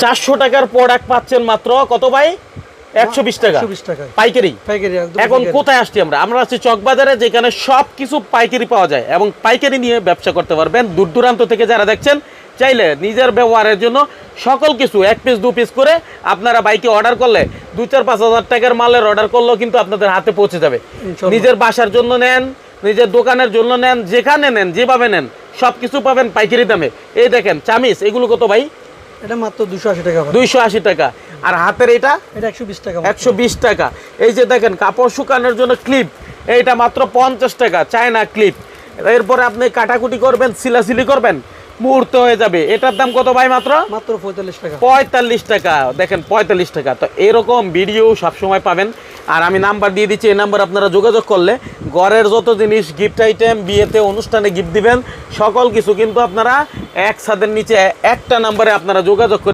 400 টাকার প্রোডাক্ট পাচ্ছেন মাত্র কত ভাই? 120 টাকা পাইকারি। এখন কোথায় আসছি আমরা আছি চকবাজারে, যেখানে সবকিছু পাইকারি পাওয়া যায় এবং পাইকারি নিয়ে ব্যবসা করতে পারবেন। দূর দূরান্ত থেকে যারা দেখছেন, চাইলে নিজের ব্যবহারের জন্য সকল কিছু 1 পিস 2 পিস করে আপনারা বাইকে অর্ডার করলে 2-4-5 হাজার টাকার মালের অর্ডার করলেও কিন্তু আপনাদের হাতে পৌঁছে যাবে। নিজের বাসার জন্য নেন, নিজের দোকানের জন্য নেন, যেখানে নেন যেভাবে নেন সবকিছু পাবেন পাইকারি দামে। এই দেখেন চামিজ, এগুলো কত ভাই? এটা মাত্র 280 টাকা। 280 টাকা। আর হাতের এটা 120 টাকা। 120 টাকা। এই যে দেখেন কাপড় শুকানোর জন্য ক্লিপ, এইটা মাত্র 50 টাকা, চায়না ক্লিপ। এরপরে আপনি কাটাকুটি করবেন, সিলাসিলি করবেন, মুহূর্ত হয়ে যাবে। এটার দাম কত ভাই? মাত্র 45 টাকা। 45 টাকা। দেখেন 45 টাকা। তো এরকম ভিডিও সবসময় পাবেন। আর আমি নাম্বার দিয়ে দিচ্ছি, এই নাম্বার আপনারা যোগাযোগ করলে ঘরের যত জিনিস, গিফট আইটেম, বিয়েতে অনুষ্ঠানে গিফট দিবেন, সকল কিছু কিন্তু আপনারা এক ছাদের নিচে একটা নাম্বারে আপনারা যোগাযোগ করে